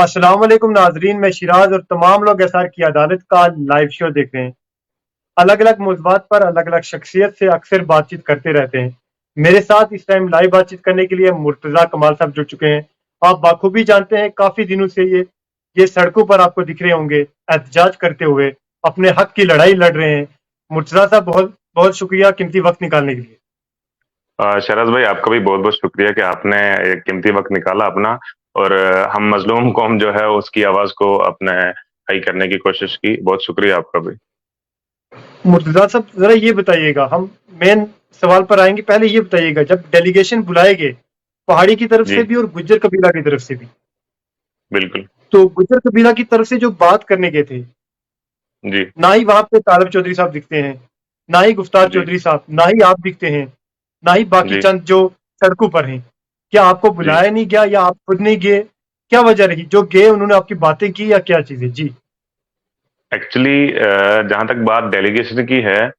अस्सलाम वालेकुम नाजरीन, मैं शिराज और तमाम लोग एसआर की अदालत का लाइव शो देख रहे हैं। अलग अलग मौज़ूआत पर अलग अलग शख्सियत से अक्सर बातचीत करते रहते हैं। मेरे साथ इस टाइम लाइव बातचीत करने के लिए मुर्तज़ा कमाल साहब जुड़ चुके हैं। आप बाखूबी जानते हैं काफ़ी दिनों से ये सड़कों पर आपको दिख रहे होंगे एहतजाज करते हुए, अपने हक की लड़ाई लड़ रहे हैं। मुर्तज़ा साहब बहुत बहुत शुक्रिया कीमती वक्त निकालने के लिए। शरद भाई, आपका भी बहुत बहुत शुक्रिया कि आपने एक कीमती वक्त निकाला अपना। और हम मजलूम कौम जो है उसकी आवाज को अपने हाई करने की कोशिश की। बहुत शुक्रिया आपका भी। मुर्तज़ा साहब जरा ये बताइएगा, हम मेन सवाल पर आएंगे। पहले ये बताइएगा, जब डेलीगेशन बुलाए गए पहाड़ी की तरफ जी, से भी और गुज्जर कबीला की तरफ से भी, बिल्कुल। तो गुज्जर कबीला की तरफ से जो बात करने गए थे, जी, ना ही वहां पे तालब चौधरी साहब दिखते हैं, ना ही गुफ्तार जी, चौधरी साहब, ना ही आप दिखते हैं, ना ही बाकी जी, चंद जो सड़कों पर हैं। क्या आपको जी। बुलाया नहीं गया या आप खुद नहीं गए? क्या वजह रही? जो गए उन्होंने आपकी बातें की या क्या चीजें? जी। एक्चुअली जहां तक बात डेलीगेशन की है,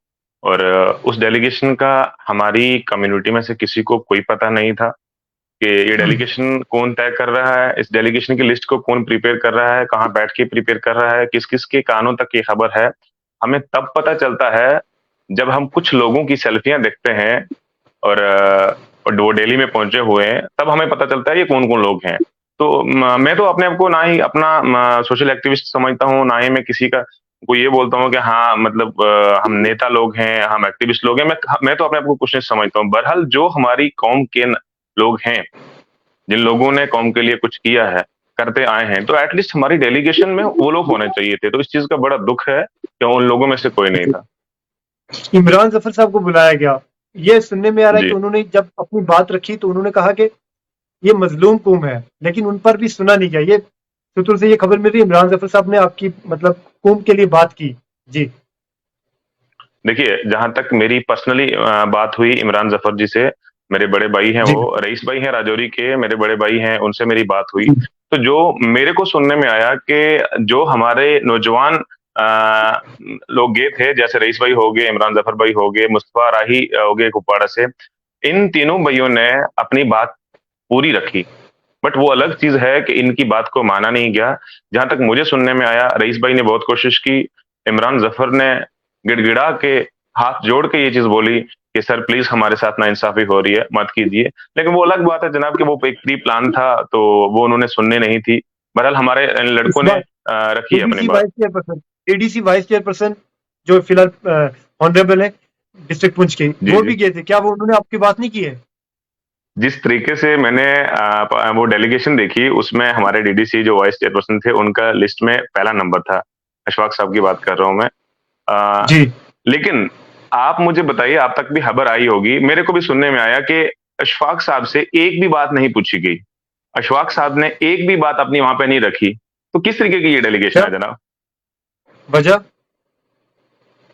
और उस डेलीगेशन का हमारी कम्युनिटी में से किसी को कोई पता नहीं था कि ये डेलीगेशन कौन तय कर रहा है, इस डेलीगेशन की लिस्ट को कौन प्रिपेयर कर रहा है, कहाँ बैठ के प्रिपेयर कर रहा है, किस किस के कानों तक ये खबर है। हमें तब पता चलता है जब हम कुछ लोगों की सेल्फियां देखते हैं, और वो दिल्ली में पहुंचे हुए हैं, तब हमें पता चलता है ये कौन कौन लोग हैं। तो मैं तो अपने आप को ना ही अपना सोशल एक्टिविस्ट समझता हूँ, ना ही मैं किसी का को ये बोलता हूँ कि हाँ मतलब हम नेता लोग हैं, हम एक्टिविस्ट लोग हैं। मैं तो अपने आप को कुछ नहीं समझता हूँ। बहरहाल जो हमारी कौम के लोग हैं, जिन लोगों ने कौम के लिए कुछ किया है, करते आए हैं, तो एटलीस्ट हमारी डेलीगेशन में वो लोग होने चाहिए थे। तो इस चीज का बड़ा दुख है कि उन लोगों में से कोई नहीं था। इमरान जफर साहब को बुलाया गया। ये सुनने में आ रहा है कि जी, उन्होंने जब अपनी बात रखी तो उन्होंने कहा कि ये मजलूम कौम है, लेकिन उन पर भी सुना नहीं गया। ये सूत्रों से ये खबर मिल रही है, इमरान जफर साहब ने आपकी मतलब कौम के लिए बात की। जी। देखिए, जहां तक मेरी पर्सनली बात हुई इमरान जफर जी से, मेरे बड़े भाई हैं, जी। वो रईस भाई हैं राजौरी के, मेरे बड़े भाई हैं, उनसे मेरी बात हुई। जी। तो जो मेरे को सुनने में आया कि जो हमारे नौजवान लोग गए थे, जैसे रईस भाई हो गए, इमरान जफर भाई हो गए, मुस्तफा राही हो गए कुपवाड़ा से, इन तीनों भाइयों ने अपनी बात पूरी रखी। बट वो अलग चीज है कि इनकी बात को माना नहीं गया। जहां तक मुझे सुनने में आया, रईस भाई ने बहुत कोशिश की, इमरान जफर ने गिड़गिड़ा के हाथ जोड़ के ये चीज बोली कि सर प्लीज हमारे साथ ना इंसाफी हो रही है, मत कीजिए। लेकिन वो अलग बात है जनाब कि वो एक प्री प्लान था, तो वो उन्होंने सुनने नहीं थी। बहरहाल हमारे इन इस लड़कों ने बार रखी है अपनी एडीसी बात। Vice chairperson ADC vice chairperson जो फिलहाल ऑनरेबल है डिस्ट्रिक्ट पुंछ के, जी, वो जी। भी गए थे। क्या वो उन्होंने आपकी बात नहीं की है? जिस तरीके से मैंने वो डेलीगेशन देखी, उसमें हमारे डीडीसी जो वाइस चेयरपर्सन थे, उनका लिस्ट में पहला नंबर था। अशफाक साहब की बात कर रहा हूं मैं। अ, जी। लेकिन आप मुझे बताइए, आप तक भी खबर आई होगी, मेरे को भी सुनने में आया कि अशफाक साहब से एक भी बात नहीं पूछी गई। अशफाक साहब ने एक भी बात अपनी वहां पे नहीं रखी। तो किस तरीके की ये डेलीगेशन क्या है जनाब? वजह?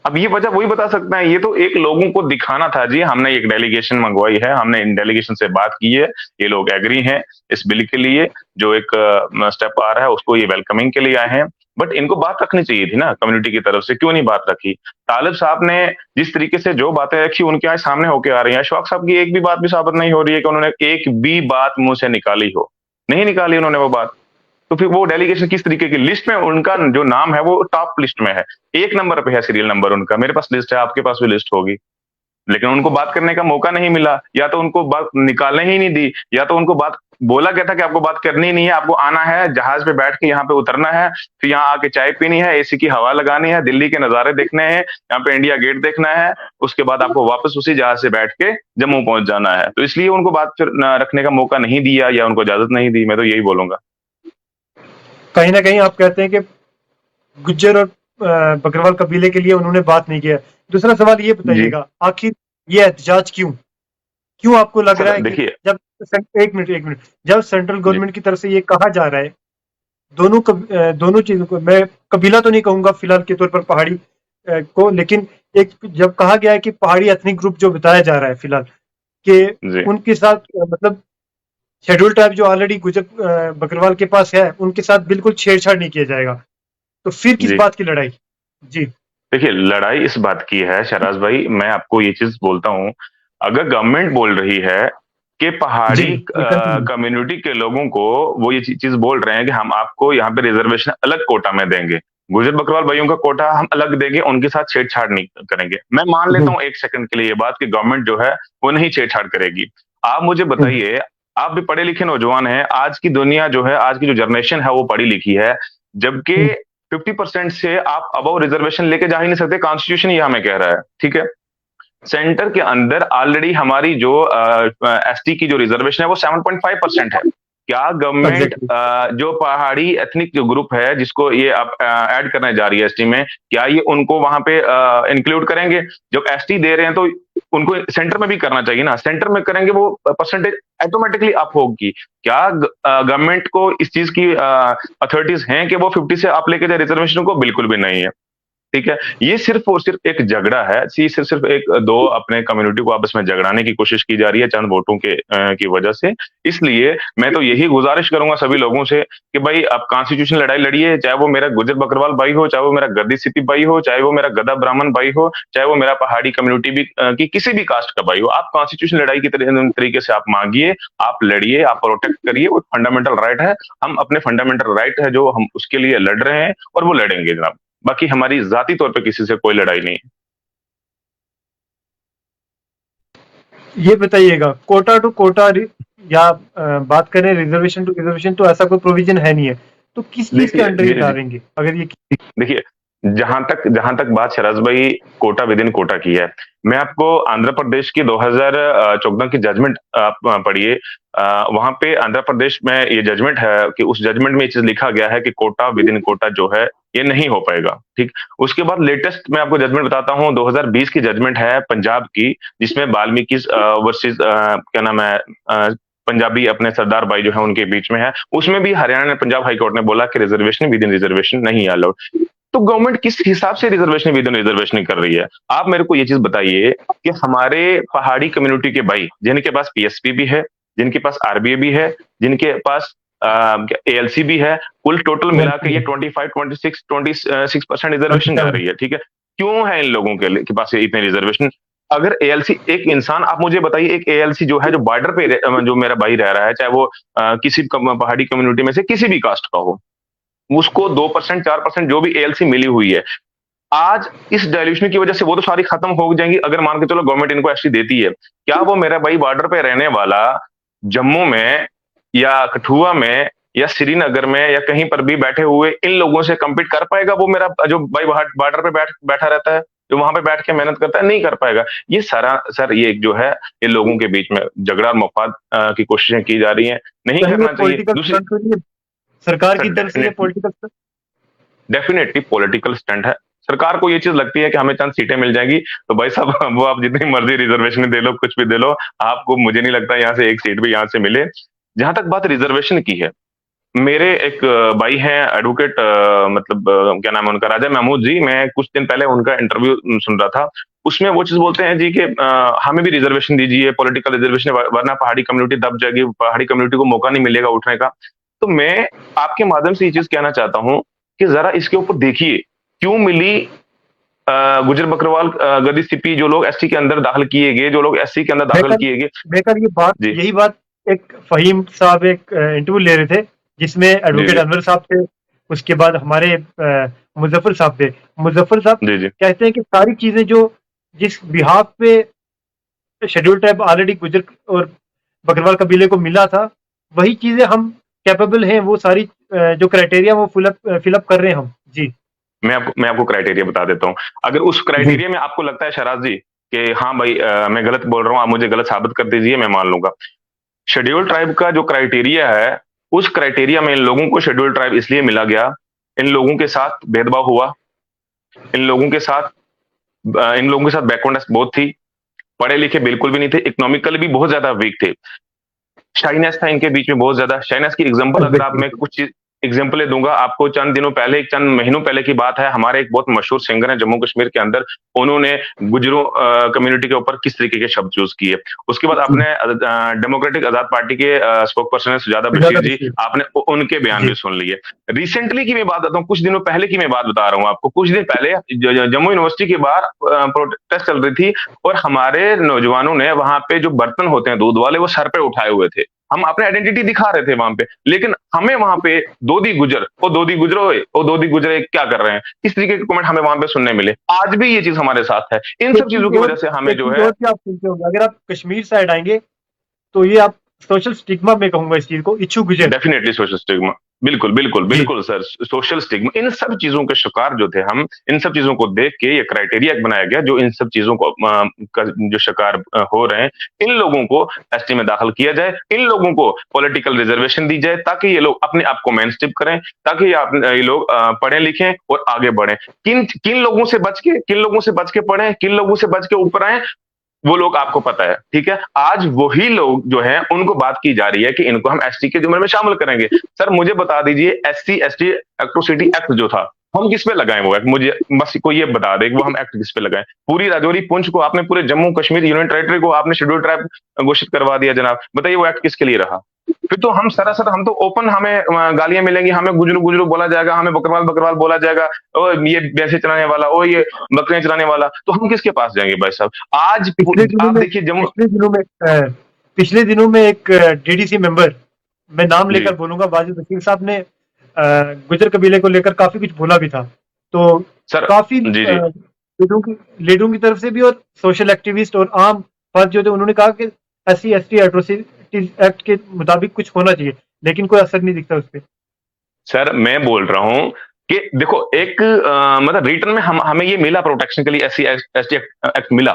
अब ये वजह वही बता सकता है। ये तो एक लोगों को दिखाना था, जी हमने एक डेलीगेशन मंगवाई है, हमने इन डेलीगेशन से बात की है, ये लोग एग्री हैं इस बिल के लिए, जो एक स्टेप आ रहा है उसको ये वेलकमिंग के लिए आए हैं। बट इनको बात रखनी चाहिए थी ना कम्युनिटी की तरफ से, क्यों नहीं बात रखी? तालिब साहब ने जिस तरीके से जो बातें रखी, उनके यहाँ सामने होके आ रही है। अशफाक साहब की एक भी बात भी साबित नहीं हो रही है कि उन्होंने एक भी बात मुंह से निकाली हो। नहीं निकाली उन्होंने वो बात। तो फिर वो डेलीगेशन किस तरीके की लिस्ट में, उनका जो नाम है वो टॉप लिस्ट में है, एक नंबर पे है सीरियल नंबर उनका। मेरे पास लिस्ट है, आपके पास भी लिस्ट होगी। लेकिन उनको बात करने का मौका नहीं मिला, या तो उनको बात निकालने ही नहीं दी, या तो उनको बात बोला गया था कि आपको बात करनी नहीं है, आपको आना है जहाज पे बैठ के यहाँ पे उतरना है, फिर यहाँ आके चाय पीनी है, एसी की हवा लगानी है, दिल्ली के नजारे देखने हैं, यहाँ पे इंडिया गेट देखना है, उसके बाद आपको वापस उसी जहाज से बैठ के जम्मू पहुंच जाना है। तो इसलिए उनको बात फिर रखने का मौका नहीं दिया, या उनको इजाजत नहीं दी, मैं तो यही बोलूंगा। कहीं ना कहीं आप कहते हैं कि गुज्जर और बकरवाल कबीले के लिए उन्होंने बात नहीं किया। दूसरा सवाल ये जी बताइएगा, आखिर ये एहतजाज क्यों? क्यों आपको लग रहा सर, है कि देखिए। जब एक मिनट, जब सेंट्रल जी, गवर्नमेंट की तरफ से ये कहा जा रहा है, दोनों चीजों को मैं कबीला तो नहीं कहूंगा फिलहाल के तौर पर, पहाड़ी को, लेकिन एक जब कहा गया है कि पहाड़ी एथनिक ग्रुप जो बताया जा रहा है फिलहाल कि जी, उनके साथ मतलब शेड्यूल ट्राइब जो ऑलरेडी गुजर बकरवाल के पास है, उनके साथ बिल्कुल छेड़छाड़ नहीं किया जाएगा। तो फिर किस जी। बात की लड़ाई? जी। देखिए, लड़ाई इस बात की है शहराज भाई, मैं आपको ये चीज बोलता हूँ। अगर गवर्नमेंट बोल रही है कि जी, पहाड़ी ये कंटिन्यू। कम्युनिटी के लोगों को वो ये चीज बोल रहे हैं कि हम आपको यहाँ पे रिजर्वेशन अलग कोटा में देंगे, गुजर बकरवाल भाइयों का कोटा हम अलग देंगे, उनके साथ छेड़छाड़ नहीं करेंगे। मैं मान लेता जी, हूँ एक सेकंड के लिए ये बात कि गवर्नमेंट जो है वो नहीं छेड़छाड़ करेगी। आप मुझे हुँ, बताइए, आप भी पढ़े लिखे नौजवान हैं, आज की दुनिया जो है, आज की जो जनरेशन है वो पढ़ी लिखी है, जबकि हुँ, 50% से आप अबव रिजर्वेशन लेके जा ही नहीं सकते, कॉन्स्टिट्यूशन ये हमें कह रहा है, ठीक है। सेंटर के अंदर ऑलरेडी हमारी जो एसटी की जो रिजर्वेशन है वो 7.5% है। क्या गवर्नमेंट एग्ज़ैक्टली। जो पहाड़ी एथनिक जो ग्रुप है जिसको ये अब ऐड करने जा रही है एसटी में, क्या ये उनको वहां पे इंक्लूड करेंगे? जब एसटी दे रहे हैं तो उनको सेंटर में भी करना चाहिए ना, सेंटर में करेंगे वो परसेंटेज ऑटोमेटिकली अप होगी। क्या गवर्नमेंट को इस चीज की अथॉरिटीज हैं कि वो 50 से अप लेके जाए रिजर्वेशन को? बिल्कुल भी नहीं है। ठीक है, ये सिर्फ और सिर्फ एक झगड़ा है, सिर्फ सिर्फ एक दो अपने कम्युनिटी को आपस में झगड़ाने की कोशिश की जा रही है चंद वोटों के की वजह से। इसलिए मैं तो यही गुजारिश करूंगा सभी लोगों से कि भाई आप कॉन्स्टिट्यूशन लड़ाई लड़िए, चाहे वो मेरा गुजर बकरवाल भाई हो, चाहे वो मेरा गद्दी सिपी भाई हो, चाहे वो मेरा गदा ब्राह्मण भाई हो, चाहे वो मेरा पहाड़ी कम्युनिटी भी की किसी भी कास्ट का भाई हो, आप कॉन्स्टिट्यूशन लड़ाई की तरीके से आप मांगिए, आप लड़िए, आप प्रोटेक्ट करिए, वो फंडामेंटल राइट है। हम अपने फंडामेंटल राइट है जो हम उसके लिए लड़ रहे हैं और वो लड़ेंगे जनाब। बाकी हमारी जाती तौर पे किसी से कोई लड़ाई नहीं है। ये बताइएगा, कोटा टू कोटा या बात करें रिजर्वेशन टू रिजर्वेशन, तो ऐसा कोई प्रोविजन है नहीं है। तो किस चीज के देखिए अंडर ये डालेंगे अगर ये देखिए, जहां तक बात शराज भाई कोटा विद इन कोटा की है, मैं आपको आंध्र प्रदेश की 2014 की जजमेंट आप पढ़िए। वहां पे आंध्र प्रदेश में ये जजमेंट है कि उस जजमेंट में ये चीज लिखा गया है कि कोटा विद इन कोटा जो है ये नहीं हो पाएगा, ठीक। उसके बाद लेटेस्ट मैं आपको जजमेंट बताता हूँ, 2020 की जजमेंट है पंजाब की, जिसमें वाल्मीकि वर्सेस क्या नाम है पंजाबी अपने सरदार भाई जो है उनके बीच में है। उसमें भी हरियाणा ने पंजाब हाईकोर्ट ने बोला कि रिजर्वेशन विद इन रिजर्वेशन नहीं अलाउड। तो गवर्नमेंट किस हिसाब से रिजर्वेशन विद इन रिजर्वेशन कर रही है? आप मेरे को ये चीज बताइए कि हमारे पहाड़ी कम्युनिटी के भाई जिनके पास पीएसपी भी है, जिनके पास आरबीए भी है, जिनके पास एएलसी भी है, कुल टोटल मिला के ये 25 26 रिजर्वेशन जा रही है, ठीक है। क्यों है इन लोगों के पास इतने रिजर्वेशन? अगर एएलसी एक इंसान, आप मुझे बताइए, एक एएलसी जो है जो बॉर्डर पे जो मेरा भाई रह रहा है, चाहे वो किसी पहाड़ी कम्युनिटी में से किसी भी कास्ट का हो, उसको 2% 4% जो भी एएलसी मिली हुई है, आज इस डायल्यूशन की वजह से वो तो सारी खत्म हो जाएंगी। अगर मान के चलो गवर्नमेंट इनको एसटी देती है, क्या वो मेरा भाई बॉर्डर पे रहने वाला जम्मू में या कठुआ में या श्रीनगर में या कहीं पर भी बैठे हुए इन लोगों से कम्पीट कर पाएगा? वो मेरा जो भाई बॉर्डर पे बैठा रहता है, जो वहां पे बैठ के मेहनत करता है, नहीं कर पाएगा। ये सारा सर ये जो है ये लोगों के बीच में झगड़ा और मफाद की कोशिशें की जा रही हैं, नहीं कहीं ये करना चाहिए। पॉलिटिकल दूसरी स्टंट तो नहीं है सरकार की तरफ से, ये sir, political stunt? Definitely political stunt है। सरकार को ये चीज लगती है कि हमें चंद सीटें मिल जाएंगी, तो भाई साहब वो आप जितनी मर्जी रिजर्वेशन दे लो, कुछ भी दे लो, आपको मुझे नहीं लगता यहाँ से एक सीट भी यहाँ से मिले। जहां तक बात रिजर्वेशन की है, मेरे एक भाई हैं एडवोकेट, मतलब क्या नाम है उनका, राजा महमूद जी। मैं कुछ दिन पहले उनका इंटरव्यू सुन रहा था, उसमें वो चीज बोलते हैं जी कि हमें भी रिजर्वेशन दीजिए, पॉलिटिकल रिजर्वेशन, वरना पहाड़ी कम्युनिटी दब जाएगी, पहाड़ी कम्युनिटी को मौका नहीं मिलेगा उठने का। तो मैं आपके माध्यम से ये चीज कहना चाहता हूँ कि जरा इसके ऊपर देखिए, क्यों मिली गुजर बकरवाल गद्दी सिपी, जो लोग एसटी के अंदर दाखिल किए गए, जो लोग एससी के अंदर मैं दाखिल कल किए गए। मैं कल ये बात जी यही बात एक फहीम साहब एक इंटरव्यू ले रहे थे, जिसमें जी एडवोकेट जी अनवर साहब थे, उसके बाद हमारे मुजफ्फर साहब थे। मुजफ्फर साहब जी जी कहते हैं कि सारी चीजें जो जिस बिहाफ पे शेड्यूल ट्राइब ऑलरेडी गुजर और बकरवाल कबीले को मिला था, वही चीजें हम कैपेबल हैं, वो सारी जो क्राइटेरिया वो फिलअप कर रहे हैं हम। जी, मैं आपको क्राइटेरिया बता देता हूँ। अगर उस जी, क्राइटेरिया में आपको लगता है शराज जी कि हाँ भाई मैं गलत बोल रहा हूँ, आप मुझे गलत साबित कर दीजिए, मैं मान लूंगा। शेड्यूल ट्राइब का जो क्राइटेरिया है, उस क्राइटेरिया में इन लोगों को शेड्यूल ट्राइब इसलिए मिला गया, इन लोगों के साथ भेदभाव हुआ, इन लोगों के साथ इन लोगों के साथ बैकवर्डनेस बहुत थी, पढ़े लिखे बिल्कुल भी नहीं थे, इकोनॉमिकली भी बहुत ज्यादा वीक थे, शाइनेस था इनके बीच में बहुत ज्यादा। शाइनेस की एग्जांपल अगर आप, मैं एग्जैक्टली। कुछ एग्जाम्पल दूंगा आपको। चंद दिनों पहले, चंद महीनों पहले की बात है, हमारे एक बहुत मशहूर सिंगर है जम्मू कश्मीर के अंदर, उन्होंने गुजरों कम्युनिटी के ऊपर किस तरीके के शब्द यूज किए। उसके बाद आपने डेमोक्रेटिक आजाद पार्टी के स्पोक पर्सन है सुजाता बशीर जी, आपने उनके बयान भी सुन लिए। रिसेंटली की मैं बात बताता हूँ, कुछ दिनों पहले की मैं बात बता रहा हूँ आपको। कुछ दिन पहले जम्मू यूनिवर्सिटी के बाहर प्रोटेस्ट चल रही थी और हमारे नौजवानों ने वहां पे जो बर्तन होते हैं दूध वाले, वो सर पे उठाए हुए थे। हम अपने आइडेंटिटी दिखा रहे थे वहां पे, लेकिन हमें वहां पे दोदी गुजर, वो दोदी गुजरो, वो दोदी गुजरे क्या कर रहे हैं, इस तरीके के कमेंट हमें वहां पे सुनने मिले। आज भी ये चीज हमारे साथ है। इन सब चीजों की वजह से हमें जो है, आप सुनते होंगे, अगर आप कश्मीर साइड आएंगे तो ये आप सोशल स्टिग्मा में कहूंगा इस चीज को, इच्छू गुजर। डेफिनेटली सोशल स्टिग्मा, बिल्कुल बिल्कुल बिल्कुल सर, सोशल स्टिग्मा, इन सब चीजों के शिकार जो थे हम, इन सब चीजों को देख के ये क्राइटेरिया बनाया गया जो इन सब चीजों को जो शिकार हो रहे हैं, इन लोगों को एसटी में दाखिल किया जाए, इन लोगों को पॉलिटिकल रिजर्वेशन दी जाए, ताकि ये लोग अपने आप को मेनस्टिप करें, ताकि ये लोग पढ़े लिखें और आगे बढ़े। किन किन लोगों से बच के, किन लोगों से बच के पढ़े, किन लोगों से बच के ऊपर आए, वो लोग आपको पता है, ठीक है। आज वही लोग जो हैं उनको बात की जा रही है कि इनको हम एसटी के जुमरे में शामिल करेंगे। सर मुझे बता दीजिए, एससी एसटी एट्रोसिटी एक्ट जो था, हम किस पे लगाएं वो एक्ट? मुझे बस कोई ये बता दे कि वो हम एक्ट किस पे लगाएं। पूरी राजौरी पुंछ को आपने, पूरे जम्मू कश्मीर यूनियन टेरिटरी को आपने शेड्यूल ट्राइब घोषित करवा दिया जनाब। बताइए वो एक्ट किसके लिए रहा? फिर तो हम सरासर, हम तो ओपन, हमें गालियां मिलेंगी, हमें गुजरू गुजरू बोला जाएगा, हमें बकरवाल बकरवाल बोला जाएगा, ओ ये भैंसे चलाने वाला, ओ ये बकरियां चलाने वाला। तो हम किसके पास जाएंगे भाई साहब? आज आप देखिए जम्मू, पिछले दिनों में एक डीडीसी मेंबर, मैं नाम लेकर बोलूंगा, वाजिद बशीर साहब ने गुजर कबीले को लेकर काफी कुछ बोला भी था। तो सर काफी लीडरों की तरफ से भी और सोशल एक्टिविस्ट और आम फर्द जो थे, उन्होंने कहा कि एससी एसटी एट्रोसिटीज एक्ट के मुताबिक कुछ होना चाहिए, लेकिन कोई असर नहीं दिखता उस पर। सर मैं बोल रहा हूं कि देखो, एक मतलब रिटर्न में हमें ये मिला, प्रोटेक्शन के लिए एससी एसटी एक्ट मिला।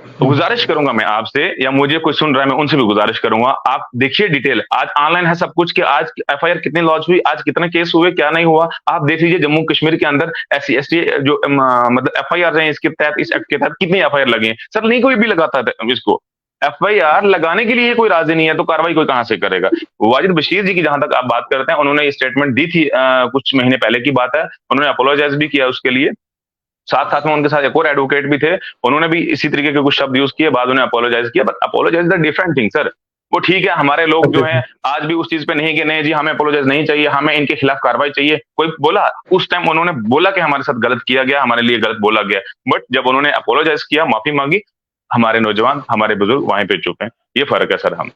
तो गुजारिश करूंगा मैं आपसे, या मुझे कोई सुन रहा है मैं उनसे भी गुजारिश करूंगा, आप देखिए डिटेल, आज ऑनलाइन है सब कुछ, कि आज एफआईआर कितनी लॉन्च हुई, आज कितने केस हुए, क्या नहीं हुआ, आप देख लीजिए। जम्मू कश्मीर के अंदर एससी एसटी जो मतलब एफआईआर है इसके तहत, इस एक्ट के तहत कितनी एफआईआर लगी है? सर नहीं कोई भी लगाता था इसको। एफआईआर लगाने के लिए कोई राजी नहीं है, तो कार्रवाई कोई कहां से करेगा? वाजिद बशीर जी की जहां तक आप बात करते हैं, उन्होंने स्टेटमेंट दी थी, कुछ महीने पहले की बात है, उन्होंने अपोलोजाइज भी किया उसके लिए। साथ साथ में उनके साथ एक और एडवोकेट भी थे, उन्होंने भी इसी तरीके के कुछ शब्द यूज किए, बाद उन्हें अपोलोजाइज किया। But apologise the different thing sir. वो ठीक है, हमारे लोग जो हैं आज भी उस चीज पे नहीं कि नहीं जी हमें अपोलोजाइज नहीं चाहिए, हमें इनके खिलाफ कार्रवाई चाहिए। कोई बोला उस टाइम, उन्होंने बोला कि हमारे साथ गलत किया गया, हमारे लिए गलत बोला गया, बट जब उन्होंने अपोलोजाइज किया, माफी मांगी, हमारे नौजवान, हमारे बुजुर्ग वहीं पे चुप हैं। ये फर्क है सर। हम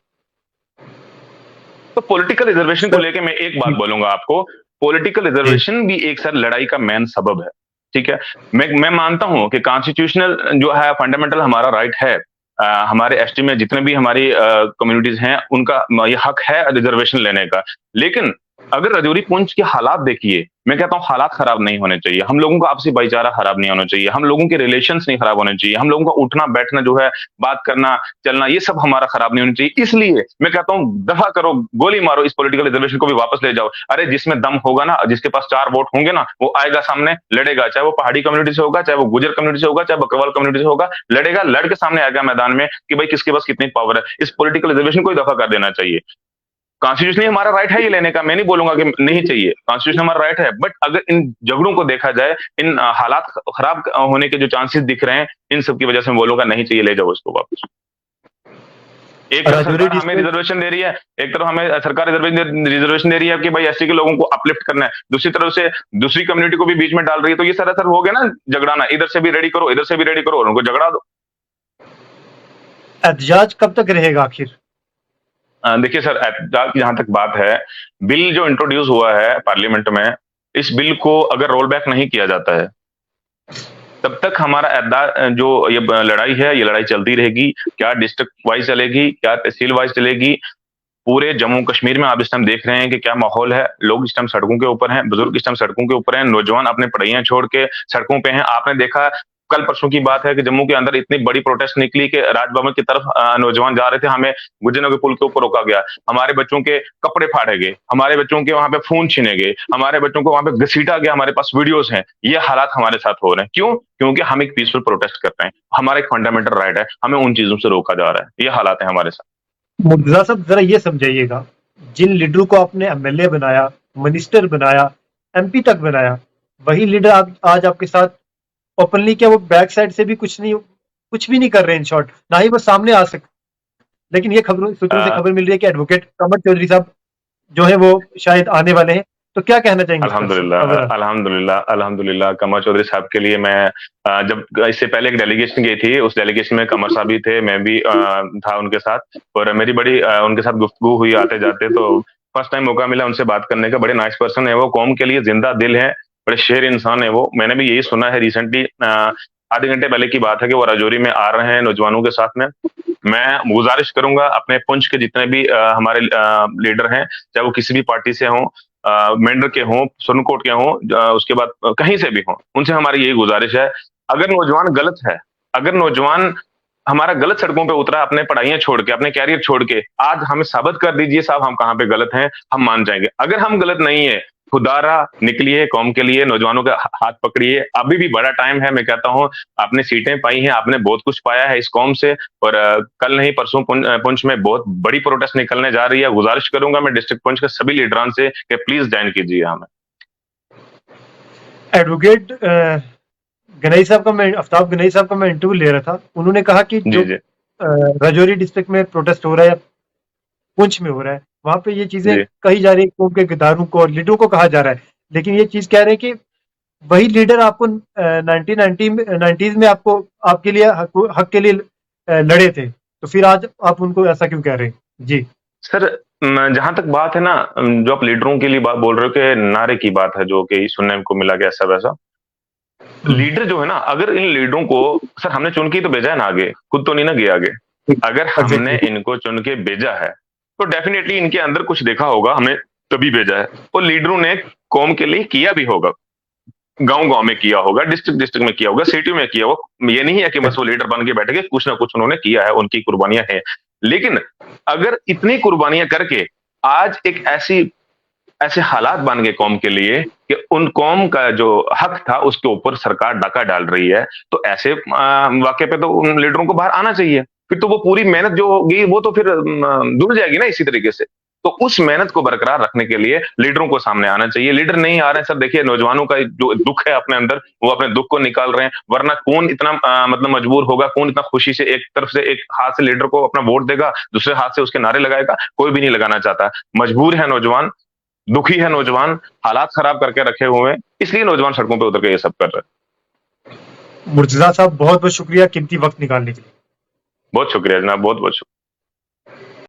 तो पॉलिटिकल रिजर्वेशन को लेकर मैं एक बात बोलूंगा आपको, पॉलिटिकल रिजर्वेशन भी एक सर लड़ाई का मेन सबब है, ठीक है। मैं मानता हूं कि कॉन्स्टिट्यूशनल जो है, फंडामेंटल हमारा राइट है, हमारे एसटी में जितने भी हमारी कम्युनिटीज हैं, उनका ये हक है रिजर्वेशन लेने का। लेकिन अगर राजौरी पुंछ के हालात देखिए, मैं कहता हूं हालात खराब नहीं होने चाहिए, हम लोगों का आपसी भाईचारा खराब नहीं होना चाहिए, हम लोगों के रिलेशंस नहीं खराब होने चाहिए, हम लोगों का उठना बैठना जो है, बात करना चलना, ये सब हमारा खराब नहीं होना चाहिए। इसलिए मैं कहता हूं दफा करो, गोली मारो, इस पॉलिटिकल रिजर्वेशन को भी वापस ले जाओ। अरे जिसमें दम होगा ना, जिसके पास 4 वोट होंगे ना, वो आएगा सामने, लड़ेगा, चाहे वो पहाड़ी कम्युनिटी से होगा, चाहे वो गुजर कम्युनिटी से होगा, चाहे बकरवाल कम्युनिटी से होगा, लड़ेगा, लड़के सामने आएगा मैदान में कि भाई किसके पास कितनी पावर है। इस पॉलिटिकल रिजर्वेशन को ही दफा कर देना चाहिए। कॉन्स्टिट्यूशनली हमारा राइट है ये लेने का, मैं नहीं बोलूंगा कि नहीं चाहिए, कॉन्स्टिट्यूशन हमारा राइट है, बट अगर इन झगड़ों को देखा जाए, इन हालात खराब होने के जो चांसेस दिख रहे हैं, इन सब की वजह से मैं बोलूंगा नहीं चाहिए, ले जाओ इसको वापस। एक तरफ सरकार हमें रिजर्वेशन दे रही है, एक तरफ हमें सरकार रिजर्वेशन दे रही है कि भाई एसटी के लोगों को अपलिफ्ट करना है, दूसरी तरफ से दूसरी कम्युनिटी को भी बीच में डाल रही है। तो ये सरासर हो गया ना झगड़ाना, इधर से भी रेडी करो, इधर से भी रेडी करो, उनको झगड़ा दो। एहतजाज कब तक रहेगा आखिर? देखिए सर, एहतजाज की जहां तक बात है, बिल जो इंट्रोड्यूस हुआ है पार्लियामेंट में, इस बिल को अगर रोल बैक नहीं किया जाता है, तब तक हमारा जो ये लड़ाई है, ये लड़ाई चलती रहेगी। क्या डिस्ट्रिक्ट वाइज चलेगी, क्या तहसील वाइज चलेगी, पूरे जम्मू कश्मीर में आप इस टाइम देख रहे हैं कि क्या माहौल है। लोग इस टाइम सड़कों के ऊपर हैं, बुजुर्ग इस टाइम सड़कों के ऊपर हैं, नौजवान अपने पढ़ाइयां छोड़ के सड़कों पे हैं। आपने देखा कल परसों की बात है कि जम्मू के अंदर इतनी बड़ी प्रोटेस्ट निकली कि राजभवन की तरफ नौजवान जा रहे थे, हमें गुजरनगर पुल के ऊपर रोका गया, हमारे बच्चों के कपड़े फाड़े गए, हमारे बच्चों के वहां पे फोन छीने गए, हमारे बच्चों को वहां पे घसीटा गया, हमारे पास वीडियोस हैं। ये हालात हमारे साथ हो रहे हैं, क्यों? क्योंकि हम एक पीसफुल प्रोटेस्ट कर रहे हैं, हमारा एक फंडामेंटल राइट है, हमें उन चीजों से रोका जा रहा है। ये हालात है हमारे साथ। मुर्तजा साहब जरा ये समझाइएगा, जिन लीडरों को आपने एमएलए बनाया मिनिस्टर बनाया, एमपी तक बनाया, वही लीडर आज आपके साथ ओपनली क्या वो बैक साइड से भी कुछ भी नहीं कर रहे, इन शॉर्ट ना ही वो सामने आ सकते। लेकिन ये खबरों सूत्रों से खबर मिल रही है कि एडवोकेट कमर चौधरी साहब जो है वो शायद आने वाले हैं। तो क्या कहना चाहेंगे इस पर अल्हम्दुलिल्लाह, अव्वल? अल्हम्दुलिल्लाह, अल्हम्दुलिल्लाह। कमर चौधरी साहब के लिए मैं जब इससे पहले एक डेलीगेशन गई थी, उस डेलीगेशन में कमर साहब भी थे, मैं भी था उनके साथ, और मेरी बड़ी उनके साथ गुफ्तगू हुई आते-जाते, तो फर्स्ट टाइम मौका मिला उनसे बात करने का। बड़े नाइस पर्सन है वो, कौम के लिए जिंदा दिल है, बड़े शेर इंसान है वो। मैंने भी यही सुना है रिसेंटली, आधे घंटे पहले की बात है कि वो राजौरी में आ रहे हैं नौजवानों के साथ में। मैं गुजारिश करूंगा अपने पुंछ के जितने भी हमारे लीडर हैं, चाहे वो किसी भी पार्टी से हों, मेंढर के हों, सुरनकोट के हों, उसके बाद कहीं से भी हों, उनसे हमारी यही गुजारिश है, अगर नौजवान गलत है, अगर नौजवान हमारा गलत सड़कों पे उतरा, अपने पढ़ाइयां छोड़ के, अपने कैरियर छोड़ के, आज हमें साबित कर दीजिए साहब हम कहाँ पे गलत हैं, हम मान जाएंगे। अगर हम गलत नहीं है, खुदारा निकलिए कौम के लिए, नौजवानों का हाथ पकड़िए। अभी भी बड़ा टाइम है, मैं कहता हूँ आपने सीटें पाई हैं, आपने बहुत कुछ पाया है इस कौम से, और कल नहीं परसों पुंछ में बहुत बड़ी प्रोटेस्ट निकलने जा रही है। गुजारिश करूंगा मैं डिस्ट्रिक्ट पुंछ के सभी लीडरान से कि प्लीज ज्वाइन कीजिए हमें। एडवोकेट गनई साहब का मैं आफ्ताब गनई साहब का मैं इंटरव्यू ले रहा था, उन्होंने कहा कि जी जो जी राजौरी डिस्ट्रिक्ट में प्रोटेस्ट हो रहा है, पुंछ में हो रहा है, वहां पे ये चीजें जी कही जा रही है, कौम के गद्दारों को और लीडरों को कहा जा रहा है, लेकिन ये चीज कह रहे हैं कि वही लीडर आपको 1990s में आपको आपके लिए हक के लिए लड़े थे, तो फिर आज आप उनको ऐसा क्यों कह रहे हैं? जी। सर, जहां तक बात है ना, जो आप लीडरों के लिए बात बोल रहे हो कि नारे की बात है जो कि सुनने को मिला कि ऐसा वैसा, लीडर जो है ना, अगर इन लीडरों को सर हमने चुन के तो भेजा है ना आगे, खुद तो नहीं ना गया आगे। अगर हमने एग्जैक्टली। इनको चुन के भेजा है तो डेफिनेटली इनके अंदर कुछ देखा होगा, हमने तभी भेजा है। और लीडरों ने कौम के लिए किया भी होगा, गांव गांव में किया होगा, डिस्ट्रिक्ट डिस्ट्रिक्ट में किया होगा, सिटी में किया होगा। ये नहीं है कि बस वो लीडर बन के बैठ गए, कुछ ना कुछ उन्होंने किया है, उनकी कुर्बानियां हैं। लेकिन अगर इतनी कुर्बानियां करके आज एक ऐसे हालात बन गए कौम के लिए कि उन कौम का जो हक था उसके ऊपर सरकार डाका डाल रही है, तो ऐसे वाक़े पे तो उन लीडरों को बाहर आना चाहिए। फिर तो वो पूरी मेहनत जो होगी वो तो फिर धुल जाएगी ना इसी तरीके से। तो उस मेहनत को बरकरार रखने के लिए लीडरों को सामने आना चाहिए। लीडर नहीं आ रहे हैं सर, देखिए नौजवानों का जो दुख है अपने अंदर, वो अपने दुख को निकाल रहे हैं। वरना कौन इतना मतलब मजबूर होगा, कौन इतना खुशी से एक तरफ से एक हाथ से लीडर को अपना वोट देगा, दूसरे हाथ से उसके नारे लगाएगा? कोई भी नहीं लगाना चाहता। मजबूर है नौजवान, दुखी है नौजवान, हालात खराब करके रखे हुए हैं, इसलिए नौजवान सड़कों पे उतर के ये सब कर रहे हैं। मुर्तजा साहब बहुत बहुत शुक्रिया कीमती वक्त निकालने के लिए। बहुत शुक्रिया जनाब, बहुत बहुत शुक्रिया।